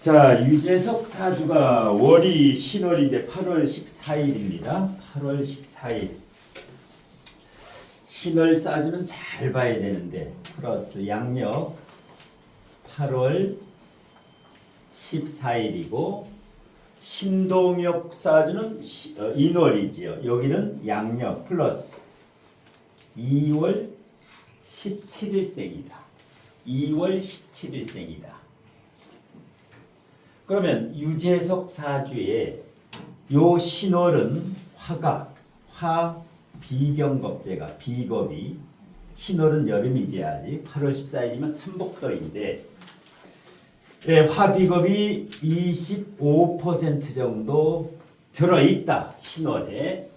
자, 유재석 사주가 월이 신월인데 8월 14일입니다. 8월 14일. 신월 사주는 잘 봐야 되는데 플러스 양력 8월 14일이고 신동엽 사주는 인월이지요. 여기는 양력 플러스 2월 17일생이다. 2월 17일생이다. 그러면 유재석 사주의 요 신월은 화가 비경겁제가 비겁이 신월은 여름이지 아직 8월 14일이면 삼복더인데 화비겁이 25% 정도 들어있다 신월에.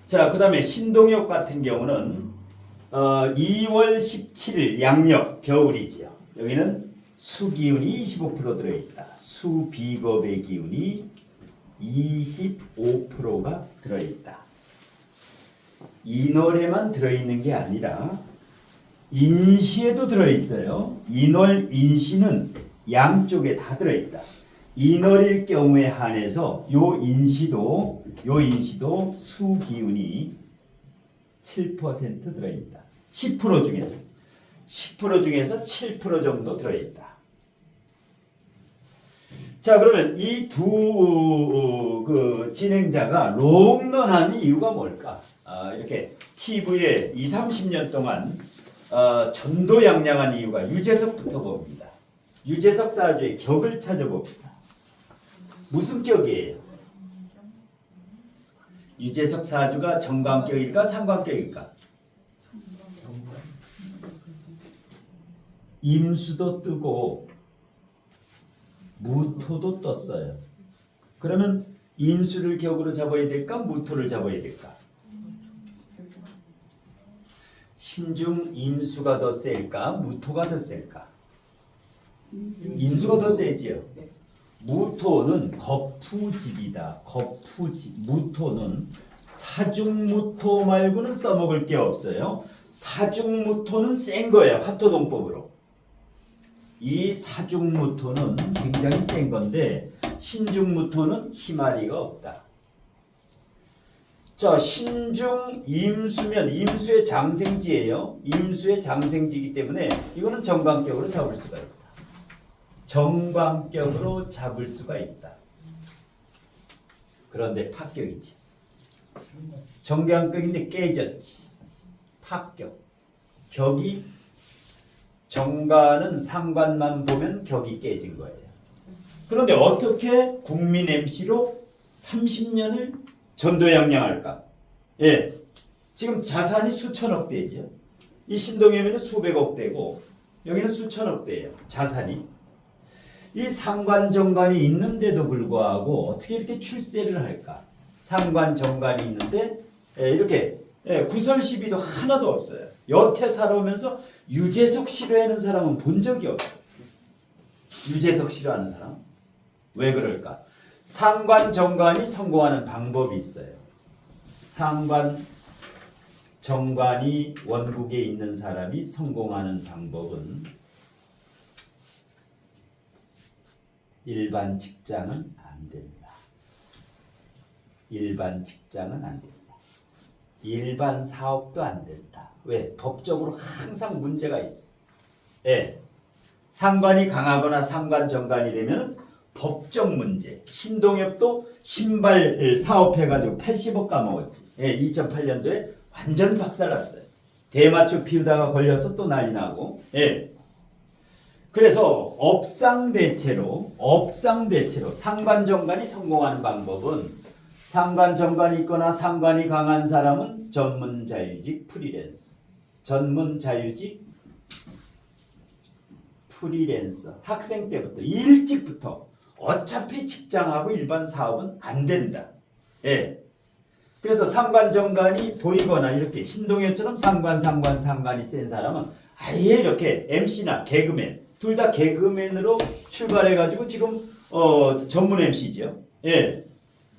자, 그 다음에 신동엽 같은 경우는 2월 17일 양력 겨울이지요. 여기는 수기운이 25% 들어있다. 수비겁의 기운이 25%가 들어있다. 인월에만 들어있는 게 아니라 인시에도 들어있어요. 인월, 인시는 양쪽에 다 들어있다. 인월일 경우에 한해서 요 인시도 수기운이 7% 들어있다. 10% 중에서 7% 정도 들어있다. 자, 그러면 이 두 진행자가 롱런한 이유가 뭘까? 이렇게 TV에 20-30년 동안 전도양양한 이유가 유재석부터 봅니다. 유재석 사주의 격을 찾아봅시다. 무슨 격이에요? 유재석 사주가 정관격일까 상관격일까? 임수도 뜨고 무토도 떴어요. 그러면 인수를 격으로 잡아야 될까? 무토를 잡아야 될까? 신중 임수가 더 셀까? 무토가 더 셀까? 인수가 더 세지요. 무토는 거푸집이다. 거푸집. 무토는 사중무토 말고는 써먹을 게 없어요. 사중무토는 센 거예요. 화토동법으로. 이 사중무토는 굉장히 센 건데 신중무토는 희마리가 없다. 자, 신중 임수면 임수의 장생지예요. 임수의 장생지이기 때문에 이거는 정관격으로 잡을 수가 있다. 정관격으로 잡을 수가 있다. 그런데 파격이지. 정관격인데 깨졌지. 파격. 격이 정관은 상관만 보면 격이 깨진 거예요. 그런데 어떻게 국민 MC로 30년을 전도양양할까? 지금 자산이 수천억 대죠. 이 신동엽에는 수백억 대고 여기는 수천억 대예요. 자산이. 이 상관 정관이 있는데도 불구하고 어떻게 이렇게 출세를 할까? 상관 정관이 있는데 이렇게 구설 시비도 하나도 없어요. 여태 살아오면서 유재석 싫어하는 사람은 본 적이 없어요. 유재석 싫어하는 사람? 왜 그럴까? 상관 정관이 성공하는 방법이 있어요. 상관 정관이 원국에 있는 사람이 성공하는 방법은 일반 직장은 안 된다. 일반 직장은 안 된다. 일반 사업도 안 된다. 왜? 법적으로 항상 문제가 있어. 상관이 강하거나 상관 정관이 되면 법적 문제. 신동엽도 신발 사업해가지고 80억 까먹었지. 2008년도에 완전 박살났어요. 대마초 피우다가 걸려서 또 난리 나고. 그래서 업상대체로 상관 정관이 성공하는 방법은 상관 정관이 있거나 상관이 강한 사람은 전문 자유직 프리랜서. 전문 자유직 프리랜서. 학생 때부터 일찍부터 어차피 직장하고 일반 사업은 안 된다. 그래서 상관 정관이 보이거나 이렇게 신동엽처럼 상관이 센 사람은 아예 이렇게 MC나 개그맨 둘 다 개그맨으로 출발해가지고 지금 전문 MC죠.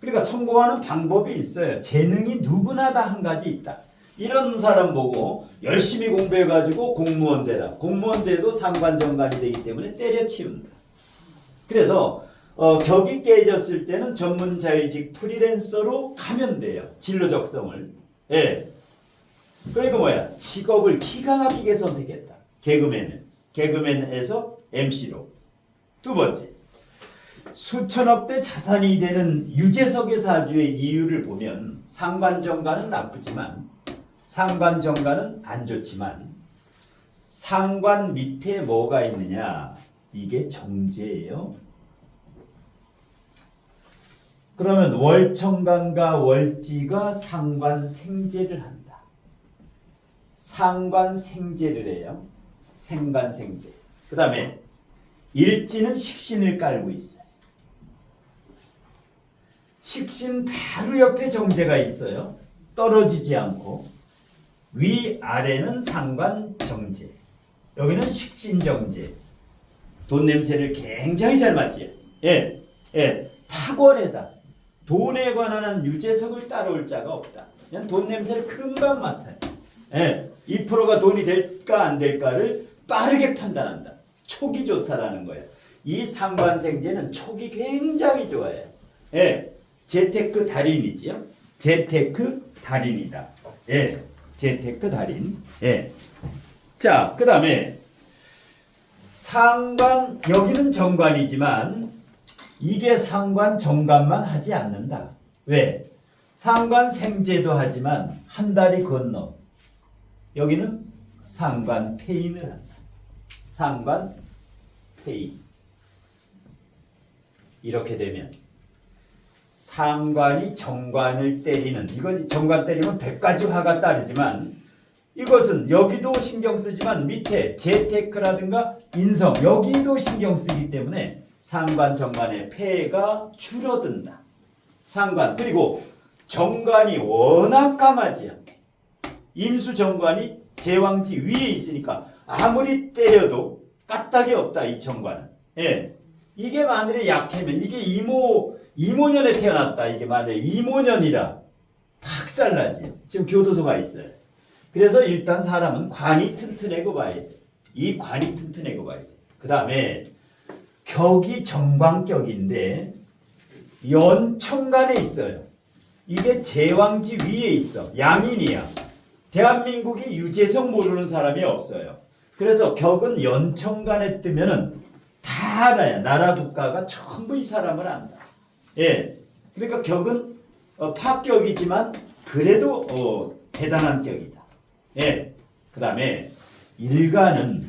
그러니까 성공하는 방법이 있어요. 재능이 누구나 다 한 가지 있다. 이런 사람 보고 열심히 공부해가지고 공무원 되라. 공무원 돼도 상관 정관이 되기 때문에 때려치운다. 그래서 격이 깨졌을 때는 전문 자유직 프리랜서로 가면 돼요. 진로 적성을. 예. 그러니까 뭐야? 직업을 기가 막히게 선택했다. 개그맨에서 MC로. 두 번째. 수천억대 자산이 되는 유재석의 사주의 이유를 보면 상관정관은 나쁘지만 상관정관은 안 좋지만 상관 밑에 뭐가 있느냐? 이게 정제예요. 그러면 월청간과 월지가 상관생제를 한다. 상관생제를 해요. 생관생제. 그 다음에 일지는 식신을 깔고 있어요. 식신 바로 옆에 정제가 있어요. 떨어지지 않고. 위아래는 상관정제. 여기는 식신정제. 돈 냄새를 굉장히 잘 맡지. 예, 예, 탁월하다. 돈에 관한 한 유재석을 따라올 자가 없다. 그냥 돈 냄새를 금방 맡아요. 예, 2%가 돈이 될까 안 될까를 빠르게 판단한다. 촉이 좋다라는 거예요. 이 상관생제는 촉이 굉장히 좋아요. 예, 재테크 달인이지요. 재테크 달인이다. 예, 재테크 달인. 예. 자, 그 다음에 상관, 여기는 정관이지만 이게 상관 정관만 하지 않는다. 왜? 상관 생제도 하지만 한 다리 건너 여기는 상관 폐인을 한다. 상관 폐인. 이렇게 되면 상관이 정관을 때리는, 이건 정관 때리면 100가지 화가 따르지만 이것은 여기도 신경 쓰지만 밑에 재테크라든가 인성 여기도 신경 쓰기 때문에 상관 정관의 폐해가 줄어든다. 상관, 그리고 정관이 워낙 까마지야. 임수 정관이 제왕지 위에 있으니까 아무리 때려도 까딱이 없다. 이 정관은. 예. 이게 만일에 약하면 이게 이모년에 태어났다. 이게 만약에 이모년이라 박살나지. 지금 교도소가 있어요. 그래서 일단 사람은 관이 튼튼하고 봐야 돼. 이 관이 튼튼하고 봐야 돼. 그 다음에 격이 정관격인데 연천간에 있어요. 이게 제왕지 위에 있어. 양인이야. 대한민국이 유재석 모르는 사람이 없어요. 그래서 격은 연천간에 뜨면은 다 알아요. 나라 국가가 전부 이 사람을 안다. 예. 그러니까 격은 파격이지만 그래도 대단한 격이다. 예. 그 다음에 일간은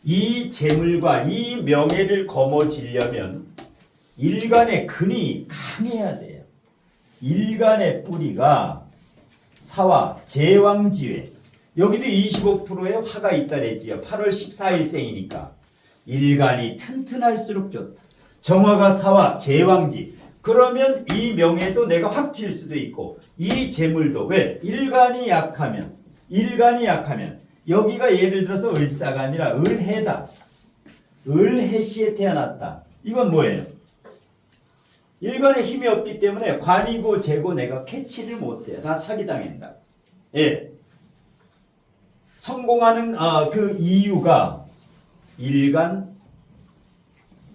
이 재물과 이 명예를 거머쥐려면 일간의 근이 강해야 돼요. 일간의 뿌리가 사화, 제왕지회. 여기도 25%의 화가 있다 그랬지요. 8월 14일생이니까. 일간이 튼튼할수록 좋다. 정화가 사화, 제왕지. 그러면 이 명예도 내가 확 질 수도 있고 이 재물도 왜? 일간이 약하면 여기가 예를 들어서 을사가 아니라 을해다. 을해시에 태어났다. 이건 뭐예요? 일간에 힘이 없기 때문에 관이고 재고 내가 캐치를 못해요. 다 사기당한다. 예. 성공하는 그 이유가 일간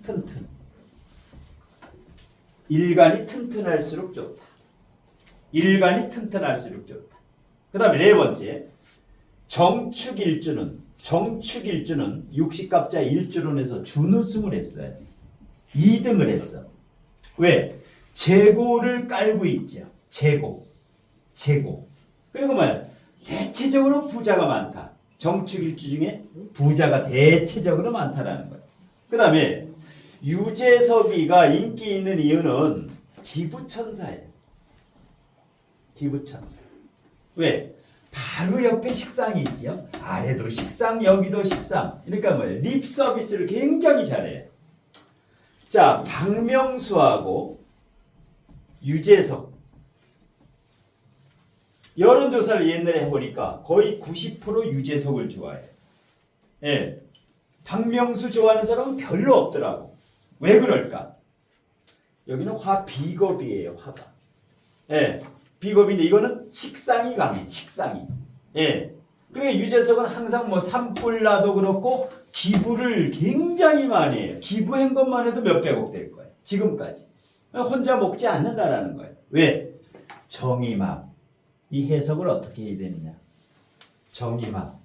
튼튼. 일간이 튼튼할수록 좋다. 일간이 튼튼할수록 좋다. 그 다음에 네 번째. 정축일주는 60갑자 일주론에서 준우승을 했어요. 2등을 했어. 왜? 재고를 깔고 있죠. 재고. 그리고 뭐야? 대체적으로 부자가 많다. 정축일주 중에 부자가 대체적으로 많다라는 거예요. 그 다음에 유재석이가 인기 있는 이유는 기부천사예요. 기부천사. 왜? 바로 옆에 식상이 있지요. 아래도 식상, 여기도 식상. 그러니까 뭐예요? 립 서비스를 굉장히 잘해요. 자, 박명수하고 유재석. 여론조사를 옛날에 해보니까 거의 90% 유재석을 좋아해요. 예. 박명수 좋아하는 사람은 별로 없더라고. 왜 그럴까? 여기는 화 비겁이에요, 화가. 예. 비겁인데 이거는 식상이 강해. 식상이. 예. 그러니까 유재석은 항상 뭐 산불나도 그렇고 기부를 굉장히 많이 해요. 기부한 것만 해도 몇백억 될 거예요. 지금까지. 혼자 먹지 않는다라는 거예요. 왜? 정의막. 이 해석을 어떻게 해야 되느냐. 정의막.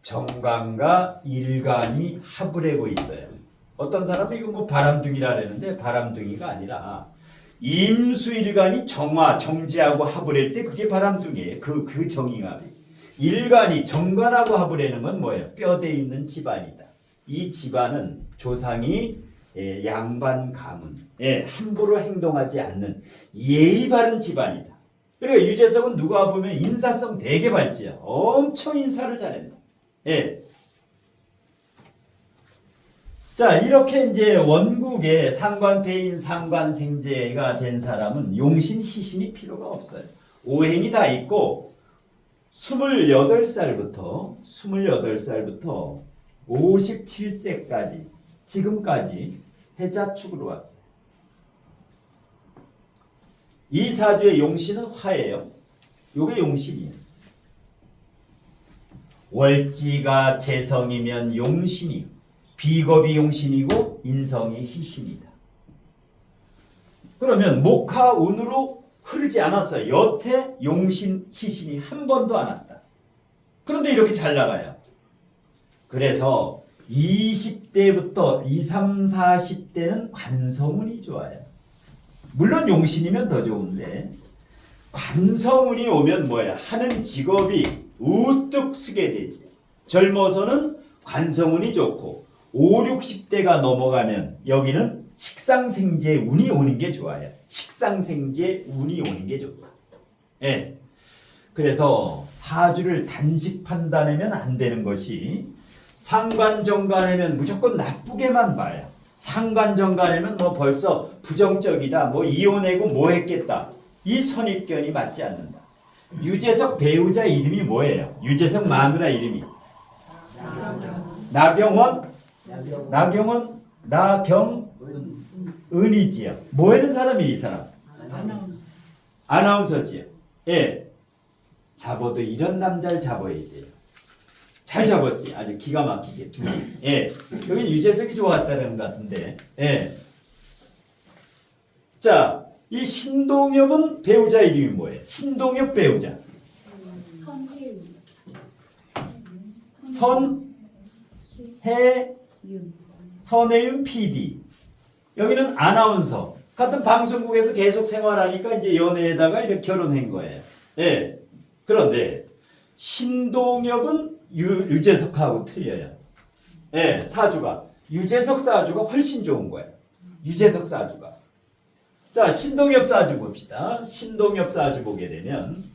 정관과 일간이 합을 하고 있어요. 어떤 사람은 이거 뭐 바람둥이라 그러는데 바람둥이가 아니라 임수일간이 정화, 정제하고 합을 할 때 그게 바람둥이에요. 그 정의합이. 일간이 정관하고 합을 하는 건 뭐예요? 뼈대 있는 집안이다. 이 집안은 조상이 양반 가문, 함부로 행동하지 않는 예의 바른 집안이다. 그리고 유재석은 누가 보면 인사성 되게 밝지요. 엄청 인사를 잘한다. 예. 자, 이렇게 이제 원국의 상관폐인 상관생제가 된 사람은 용신, 희신이 필요가 없어요. 오행이 다 있고 28살부터 57세까지 지금까지 해자축으로 왔어요. 이 사주의 용신은 화예요. 요게 용신이에요. 월지가 재성이면 용신이, 비겁이 용신이고 인성이 희신이다. 그러면 목화운으로 흐르지 않았어요. 여태 용신, 희신이 한 번도 안 왔다. 그런데 이렇게 잘 나가요. 그래서 20대부터 20, 30, 40대는 관성운이 좋아요. 물론 용신이면 더 좋은데 관성운이 오면 뭐야? 하는 직업이 우뚝 서게 되지. 젊어서는 관성운이 좋고 5, 60대가 넘어가면 여기는 식상생제 운이 오는 게 좋아요. 식상생제 운이 오는 게 좋다. 예. 그래서 사주를 단식 판단하면 안 되는 것이 상관정관하면 무조건 나쁘게만 봐요. 상관정관하면 뭐 벌써 부정적이다. 뭐 이혼하고 뭐 했겠다. 이 선입견이 맞지 않는다. 유재석 배우자 이름이 뭐예요? 유재석 마누라 이름이 나경원? 나경은이지요. 뭐 하는 사람이 이 사람? 아나운서지요. 예. 잡아도 이런 남자를 잡아야 돼요. 잘 잡았지. 아주 기가 막히게 두 개. 예. 여기 유재석이 좋았다는 것 같은데. 예. 자, 이 신동엽은 배우자 이름이 뭐예요? 신동엽 배우자. 선혜윤 PD. 여기는 아나운서. 같은 방송국에서 계속 생활하니까 이제 연애에다가 이렇게 결혼한 거예요. 예. 그런데 신동엽은 유재석하고 틀려요. 예, 사주가. 유재석 사주가 훨씬 좋은 거예요. 유재석 사주가. 자, 신동엽 사주 봅시다. 신동엽 사주 보게 되면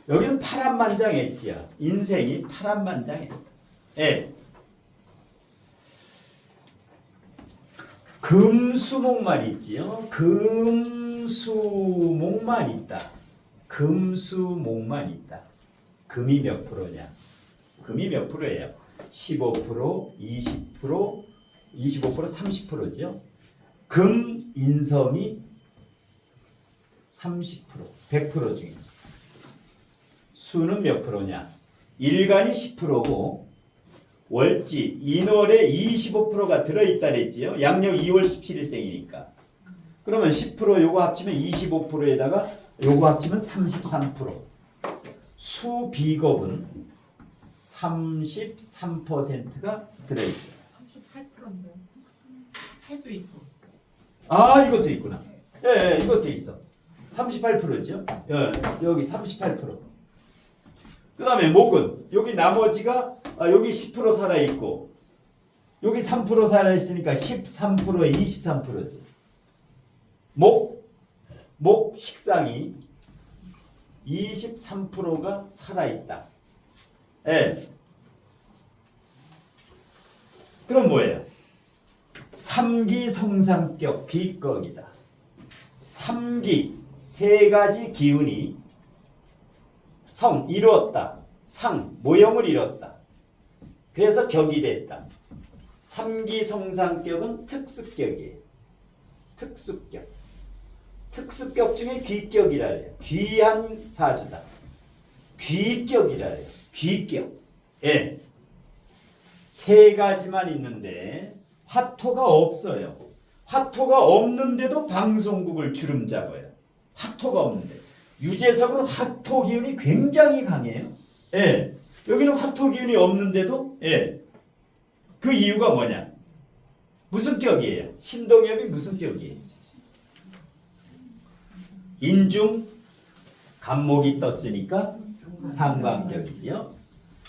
여기는 파란만장했지요. 인생이 파란만장했다. 예. 금수목만 있지요. 금수목만 있다. 금수목만 있다. 금이 몇 프로냐? 금이 몇 프로예요? 15%, 20%, 25%, 30%죠. 금 인성이 30%, 100% 중에서. 수는 몇 프로냐? 일간이 10%고 월지, 인월에 25%가 들어있다 그랬지요. 양력 2월 17일생이니까. 그러면 10% 요거 합치면 25%에다가 요거 합치면 33%. 수비겁은 33%가 들어있어요. 38%인데 해도 있고. 아, 이것도 있구나. 예, 이것도 있어. 38%죠. 예, 여기 38%. 그 다음에 목은 여기 나머지가 여기 10% 살아있고 여기 3% 살아있으니까 13%에 23%지. 목 식상이 23%가 살아있다. 예. 그럼 뭐예요? 삼기 성상격 비꺽이다. 삼기 세 가지 기운이 성 이루었다. 상 모형을 이뤘다. 그래서 격이 됐다. 삼기 성상격은 특수격이에요. 특수격. 특수격 중에 귀격이라 해요. 귀한 사주다. 귀격이라 해요. 귀격. 예. 세 가지만 있는데 화토가 없어요. 화토가 없는데도 방송국을 주름잡아요. 화토가 없는데. 유재석은 화토 기운이 굉장히 강해요. 예. 여기는 화토 기운이 없는데도 예. 그 이유가 뭐냐? 무슨 격이에요? 신동엽이 무슨 격이에요? 인중 간목이 떴으니까 상관격이죠.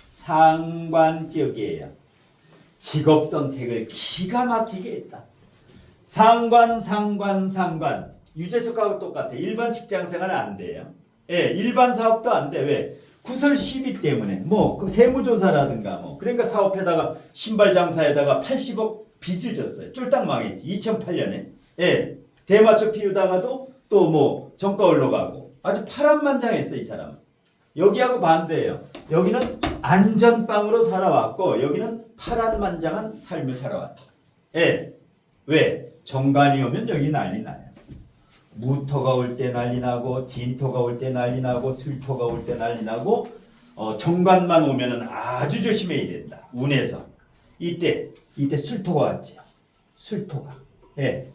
상관격이에요. 직업 선택을 기가 막히게 했다. 상관. 유재석하고 똑같아. 일반 직장 생활은 안 돼요. 예, 일반 사업도 안 돼. 왜? 구설 시비 때문에. 뭐, 그 세무조사라든가 뭐. 그러니까 사업에다가 신발 장사에다가 80억 빚을 졌어요. 쫄딱 망했지. 2008년에. 예. 대마초 피우다가도 또 뭐 정가 올라가고. 아주 파란만장했어, 이 사람은. 여기하고 반대예요. 여기는 안전빵으로 살아왔고 여기는 파란만장한 삶을 살아왔다. 예. 왜? 정관이 오면 여기 난리 나요. 무토가 올 때 난리 나고 진토가 올 때 난리 나고 술토가 올 때 난리 나고 정관만 오면은 아주 조심해야 된다. 운에서. 이때 술토가 왔죠. 술토가. 예.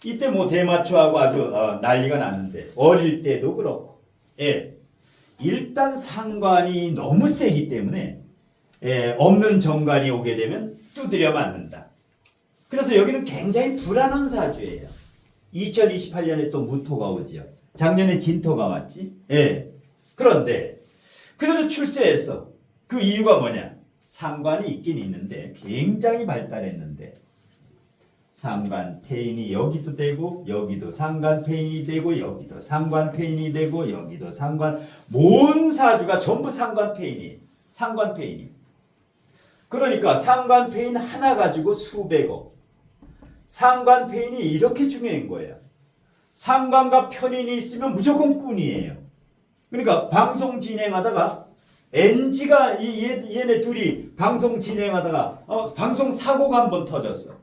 이때 뭐 대마초하고 아주 난리가 났는데 어릴 때도 그렇고. 예. 일단 상관이 너무 세기 때문에 없는 정관이 오게 되면 두드려 맞는다. 그래서 여기는 굉장히 불안한 사주예요. 2028년에 또 무토가 오지요. 작년에 진토가 왔지. 예. 그런데 그래도 출세했어. 그 이유가 뭐냐? 상관이 있긴 있는데 굉장히 발달했는데 상관 폐인이 여기도 되고 여기도 상관 폐인이 되고 여기도 상관 폐인이 되고 여기도 상관 모든 사주가 전부 상관 폐인이 상관 폐인이 그러니까 상관 폐인 하나 가지고 수백억 상관 폐인이 이렇게 중요한 거예요. 상관과 편인이 있으면 무조건 꾼이에요. 그러니까 방송 진행하다가 NG가 얘네 둘이 방송 진행하다가 방송 사고가 한번 터졌어.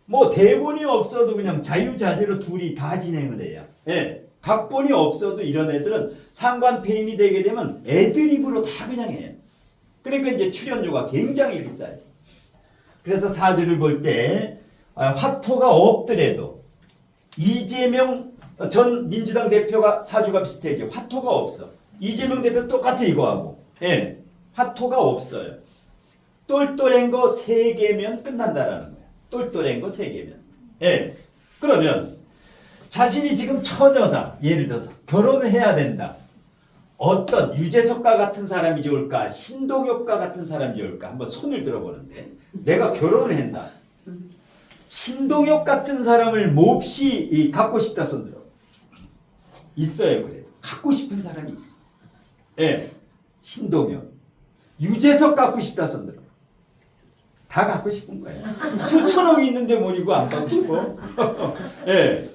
뭐 대본이 없어도 그냥 자유자재로 둘이 다 진행을 해요. 예. 각본이 없어도 이런 애들은 상관 폐인이 되게 되면 애드립으로 다 그냥 해요. 그러니까 이제 출연료가 굉장히 비싸지. 그래서 사주를 볼 때 화토가 없더라도 이재명 전 민주당 대표가 사주가 비슷해져. 화토가 없어. 이재명 대표 똑같아 이거하고. 예. 화토가 없어요. 똘똘한 거 3개면 끝난다라는 거야. 똘똘한 거 3개면. 예. 그러면 자신이 지금 처녀다. 예를 들어서 결혼을 해야 된다. 어떤 유재석과 같은 사람이 좋을까? 신동엽과 같은 사람이 좋을까? 한번 손을 들어보는데 내가 결혼을 한다. 신동엽 같은 사람을 몹시 갖고 싶다 손 들어. 있어요. 그래도 갖고 싶은 사람이 있어. 예. 신동엽. 유재석 갖고 싶다 손 들어. 다 갖고 싶은 거야. 수천억이 있는데 뭘 이거 안 갖고 싶어? 예.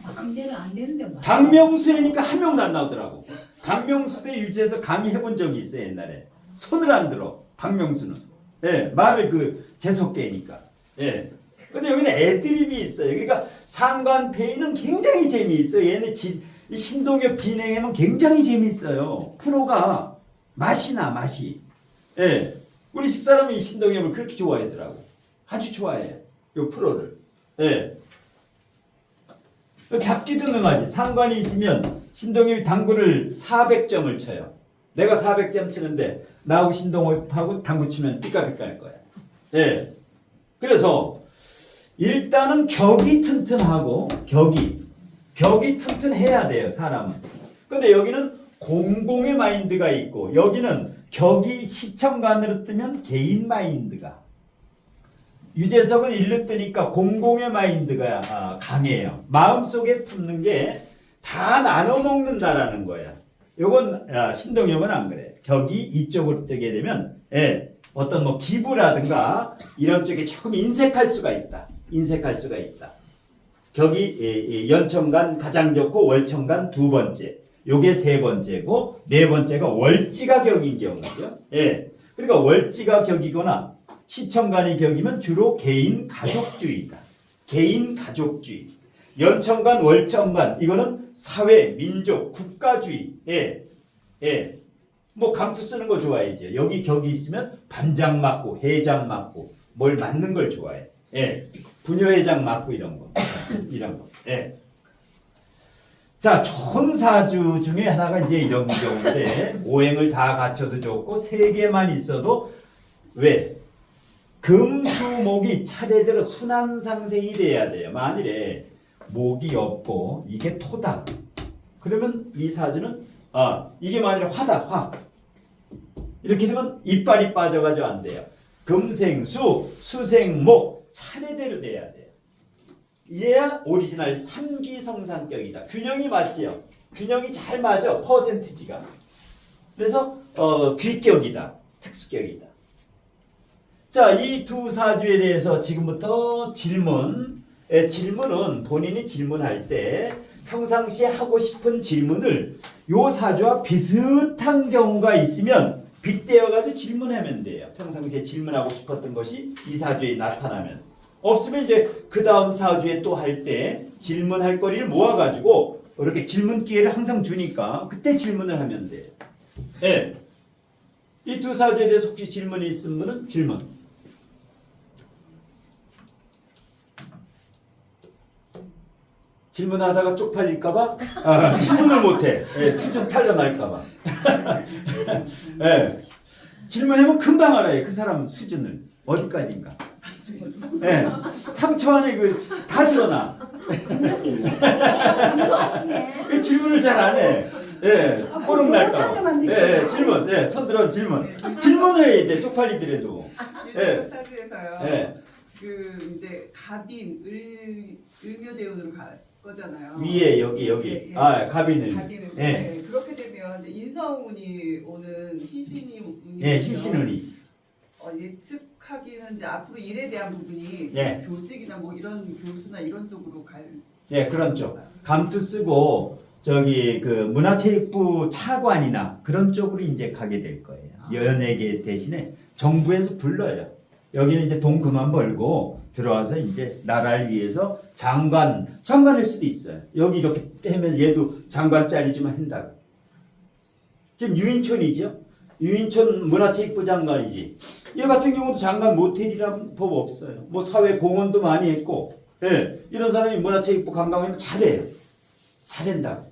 마음대로 안 되는데 뭐. 박명수니까 한 명도 안 나오더라고. 박명수 대 유재석 강의해본 적이 있어요 옛날에. 손을 안 들어. 박명수는. 예. 말을 재수없게니까. 예. 근데 여기는 애드립이 있어요. 그러니까 상관 폐인은 굉장히 재미있어요. 얘네 신동엽 진행에는 굉장히 재미있어요. 프로가 맛이. 예. 우리 집사람이 신동엽을 그렇게 좋아하더라고. 아주 좋아해. 이 프로를. 예. 잡기도 능하지. 상관이 있으면 신동엽이 당구를 400점을 쳐요. 내가 400점 치는데 나하고 신동엽하고 당구 치면 삐까삐까할 거야. 예. 그래서 일단은 격이 튼튼하고 격이 튼튼해야 돼요. 사람은. 근데 여기는 공공의 마인드가 있고 여기는 격이 시청관으로 뜨면 개인 마인드가 유재석은 일로 뜨니까 공공의 마인드가 강해요. 마음속에 품는 게 다 나눠 먹는다라는 거야. 요건 신동엽은 안 그래. 격이 이쪽으로 뜨게 되면 어떤 뭐 기부라든가 이런 쪽에 조금 인색할 수가 있다. 격이 연천간 가장 좋고 월천간 2번째. 요게 3번째고 4번째가 월지가 격인 경우죠. 예. 그러니까 월지가 격이거나 시청간이 격이면 주로 개인 가족주의다. 개인 가족주의. 연천간, 월천간 이거는 사회, 민족, 국가주의. 예, 예. 뭐 감투 쓰는 거 좋아해죠. 여기 격이 있으면 반장 맞고 회장 맞고 뭘 맞는 걸 좋아해. 예, 부녀회장 맞고 이런 거, 이런 거. 예. 자, 좋은 사주 중에 하나가 이제 이런 경우인데 오행을 다 갖춰도 좋고 세 개만 있어도 왜? 금수목이 차례대로 순환상생이 돼야 돼요. 만일에 목이 없고 이게 토다. 그러면 이 사주는 이게 만일에 화다. 화. 이렇게 되면 이빨이 빠져가지고 안 돼요. 금생수, 수생목 차례대로 돼야 돼요. 이래야 오리지널 삼기성상격이다. 균형이 맞지요. 균형이 잘 맞아. 퍼센티지가. 그래서 귀격이다. 특수격이다. 자, 이 두 사주에 대해서 지금부터 질문은 본인이 질문할 때 평상시에 하고 싶은 질문을 요 사주와 비슷한 경우가 있으면 빗대어가지고 질문하면 돼요. 평상시에 질문하고 싶었던 것이 이 사주에 나타나면. 없으면 이제 그 다음 사주에 또 할 때 질문할 거리를 모아가지고 이렇게 질문 기회를 항상 주니까 그때 질문을 하면 돼요. 예. 이 두 사주에 대해서 혹시 질문이 있은 분은 질문. 질문하다가 쪽팔릴까봐 질문을 못해. 예, 수준 탈려날까봐. 예. 질문하면 금방 알아요. 그 사람 수준을 어디까지인가. 예. 3초 안에 다 드러나. 질문을 잘 안 해. 예, 꼬름 날까. 예, 질문. 예, 손 들어 질문. 질문을 해야 돼. 쪽팔리더라도. 예. 사주에서요. 예. 그 이제 갑인 을묘대운으로 갈 거잖아요. 위에 여기. 예, 예. 갑인을. 갑인을. 예. 네, 그렇게 되면 이제 인성운이 오는 희신이 운이. 예, 희신운이지. 예측하기는 이제 앞으로 일에 대한 부분이 예. 교직이나 뭐 이런 교수나 이런 쪽으로 갈. 예, 그런 쪽. 감투 쓰고 저기 그 문화체육부 차관이나 그런 쪽으로 이제 가게 될 거예요. 연예계 대신에 정부에서 불러요. 여기는 이제 돈 그만 벌고 들어와서 이제 나라를 위해서 장관일 수도 있어요. 여기 이렇게 하면 얘도 장관 자리 좀 한다고. 지금 유인촌이죠. 유인촌 문화체육부 장관이지. 얘 같은 경우도 장관 모텔이라는 법 없어요. 뭐 사회 공헌도 많이 했고, 예, 이런 사람이 문화체육부 관광하면 잘해요. 잘한다고.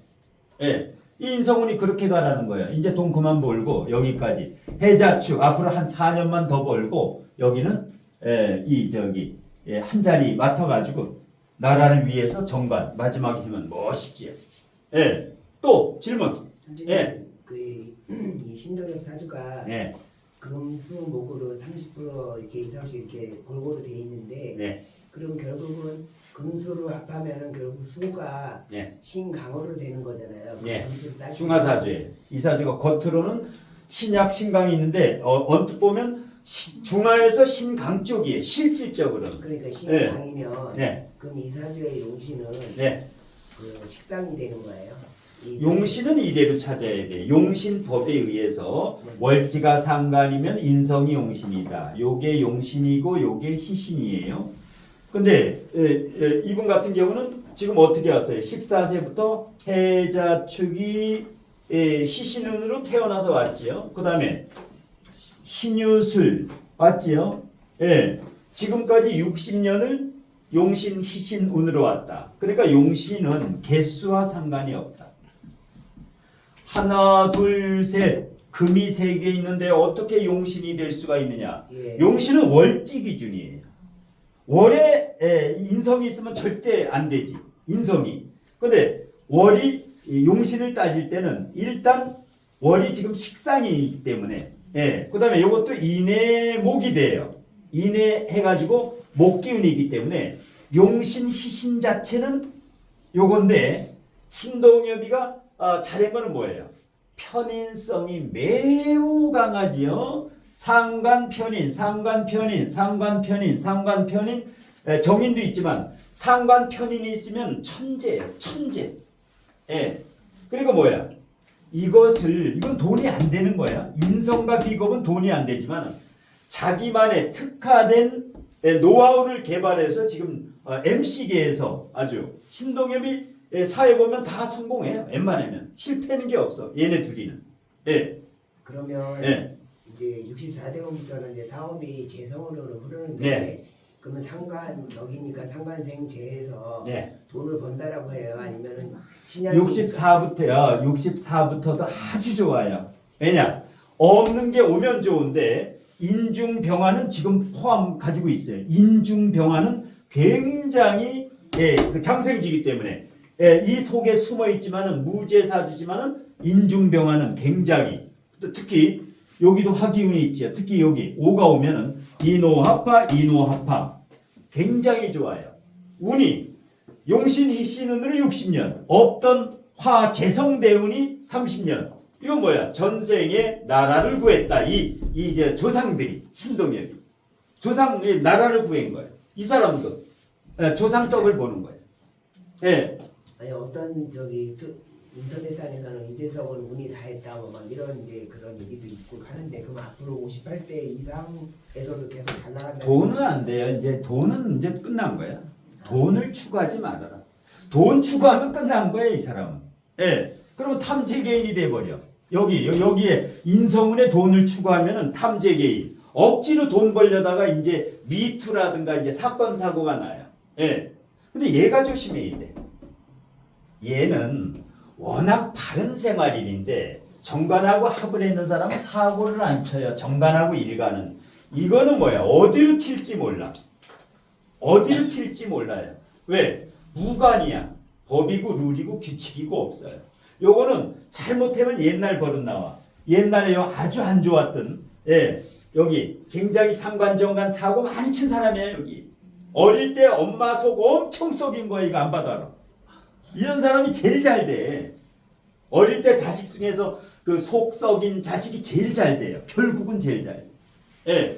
예, 이 인성운이 그렇게 가라는 거예요. 이제 돈 그만 벌고 여기까지 해자축 앞으로 한 4년만 더 벌고 여기는 한 자리 맡아가지고 나라를 위해서 정관 마지막에 하면 멋있지요. 예, 또 질문. 선생님, 예. 이 신동엽 사주가 예, 금수목으로 30% 이렇게 이상씩 이렇게 골고루 돼 있는데 네, 그럼 결국은 금수로 합하면은 결국 수가 네. 신강으로 되는 거잖아요. 네. 점수를 따지면. 중화사주에 이 사주가 겉으로는 신약 신강이 있는데 언뜻 보면 중화에서 신강 쪽이에요. 실질적으로는. 그러니까 신강이면 네. 그럼 이 사주의 용신은 네. 그 식상이 되는 거예요. 이 용신은 이대로 찾아야 돼. 용신법에 의해서 월지가 상간이면 인성이 용신이다. 요게 용신이고 요게 희신이에요. 근데 이분 같은 경우는 지금 어떻게 왔어요? 14세부서 해자축이 희신운으로 태어나서 왔지요. 그 다음에 신유술 왔지요. 예, 지금까지 60년을 용신 희신운으로 왔다. 그러니까 용신은 개수와 상관이 없다. 하나, 둘, 셋, 금이 3개 있는데 어떻게 용신이 될 수가 있느냐? 예. 용신은 월지 기준이에요. 월에 인성이 있으면 절대 안 되지. 인성이. 근데 월이 용신을 따질 때는 일단 월이 지금 식상이기 때문에 그 다음에 이것도 인해목이 돼요. 인해해가지고 목기운이기 때문에 용신 희신 자체는 요건데 신동엽이가 잘한 거는 뭐예요? 편인성이 매우 강하지요. 상관편인, 정인도 있지만 상관편인이 있으면 천재예요. 천재. 예. 그리고 뭐야? 이건 돈이 안 되는 거야. 인성과 비겁은 돈이 안 되지만 자기만의 특화된 노하우를 개발해서 지금 MC계에서 아주 신동엽이 사회 보면 다 성공해요. 웬만하면 실패하는 게 없어. 얘네 둘이는. 예. 그러면 예. 이제 64대원부터는 이제 사업이 재성으로 흐르는데 네. 그러면 상관격이니까 상관생제에서 네. 돈을 번다라고 해요. 아니면은 신약이니까 64부터요. 64부터도 아주 좋아요. 왜냐? 없는 게 오면 좋은데 인중병화는 지금 포함 가지고 있어요. 인중병화는 굉장히 그 장생지기 때문에 이 속에 숨어 있지만은 무제사주지만은 인중병화는 굉장히 특히 여기도 화기운이 있죠. 특히 여기 5가 오면은 이노하파 굉장히 좋아요. 운이 용신희신운으로 60년 없던 화재성대운이 30년. 이건 뭐야? 전생에 나라를 구했다. 이 이제 조상들이 신동엽이 조상의 나라를 구한 거예요. 이 사람도 조상 떡을 보는 거예요. 예. 아니 어떤 인터넷상에서는 유재석은 운이 다 했다 뭐 막 이런 이제 그런 얘기도 있고 하는데 그럼 앞으로 58대 이상에서도 계속 잘 나간다. 돈은 안 돼요. 이제 돈은 이제 끝난 거야. 돈을 추구하지 말아라. 돈 추구하면 끝난 거야 이 사람은. 예. 그러면 탐재개인이 돼버려. 여기에 인성운에 돈을 추구하면은 탐재개인. 억지로 돈 벌려다가 이제 미투라든가 이제 사건 사고가 나요. 예. 근데 얘가 조심해야 돼. 얘는 워낙 바른 생활인인데 정관하고 합을 했는 사람은 사고를 안 쳐요. 정관하고 일간은. 이거는 뭐야? 어디로 튈지 몰라. 어디로 튈지 몰라요. 왜? 무관이야. 법이고 룰이고 규칙이고 없어요. 요거는 잘못하면 옛날 버릇 나와. 옛날에 아주 안 좋았던 여기 굉장히 상관정관 사고 많이 친 사람이에요. 여기 어릴 때 엄마 속 엄청 썩인 거야. 이거 안 봐도 알아. 이런 사람이 제일 잘 돼. 어릴 때 자식 중에서 그 속 썩인 자식이 제일 잘 돼요. 결국은 제일 잘 돼. 예.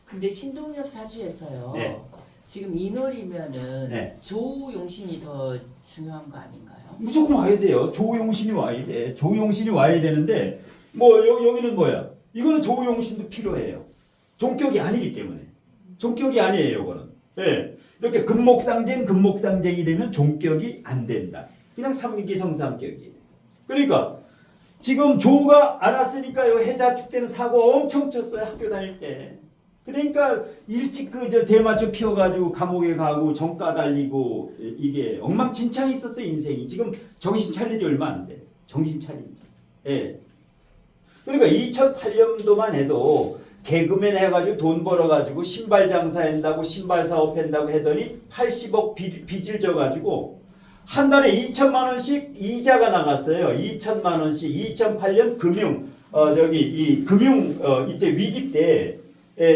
근데 신동엽 사주에서요. 네. 지금 이놀이면은 네. 조용신이 더 중요한 거 아닌가요? 무조건 와야 돼요. 조용신이 와야 돼. 조용신이 와야 되는데 뭐 여기는 뭐야? 이거는 조용신도 필요해요. 종격이 아니기 때문에. 종격이 아니에요. 이거는. 예. 이렇게 금목상쟁이 되면 종격이 안 된다. 그냥 삼기성삼격이에요. 그러니까 지금 조가 안 왔으니까 요 해자축 때는 사고 엄청 쳤어요. 학교 다닐 때. 그러니까 일찍 대마초 피워가지고 감옥에 가고 정가 달리고 이게 엉망진창이 있었어요. 인생이. 지금 정신 차린 지 얼마 안 돼. 정신 차린 지. 예. 그러니까 2008년도만 해도 개그맨 해가지고 돈 벌어가지고 신발 장사한다고 신발 사업한다고 하더니 80억 빚을 져가지고 한 달에 2천만 원씩 이자가 나갔어요. 2천만 원씩 2008년 이때 위기 때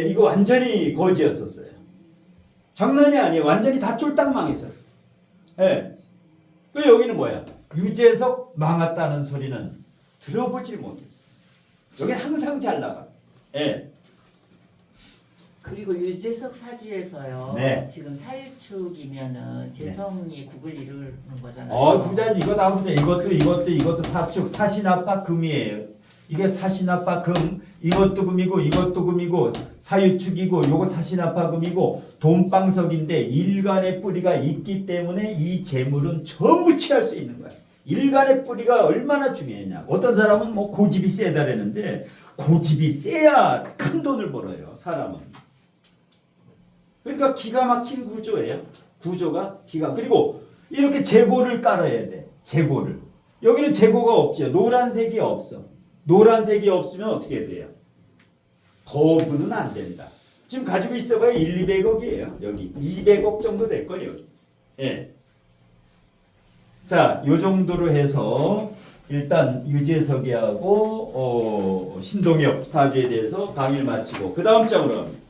이거 완전히 거지였었어요. 장난이 아니에요. 완전히 다 쫄딱 망했었어. 예. 그 여기는 뭐야? 유재석 망했다는 소리는 들어보질 못했어. 여기는 항상 잘 나가. 예. 그리고 유재석 사주에서요. 네. 지금 사유축이면은 재성이 국을 이루는 거잖아요. 부자지. 이거 다 부자. 이것도 사축 사신아파 금이에요. 이게 사신아파 금. 이것도 금이고 사유축이고 요거 사신아파 금이고 돈방석인데 일간의 뿌리가 있기 때문에 이 재물은 전부 취할 수 있는 거야. 일간의 뿌리가 얼마나 중요하냐. 어떤 사람은 뭐 고집이 세다라는데 고집이 세야 큰 돈을 벌어요. 사람은. 그러니까 기가 막힌 구조예요. 구조가 그리고 이렇게 재고를 깔아야 돼. 재고를. 여기는 재고가 없죠. 노란색이 없어. 노란색이 없으면 어떻게 돼요? 거부는 안 된다. 지금 가지고 있어봐야 200억이에요. 여기 200억 정도 될 거예요. 여기. 예. 자, 요 정도로 해서 일단 유재석이하고 신동엽 사주에 대해서 강의를 마치고 그 다음 장으로 갑니다.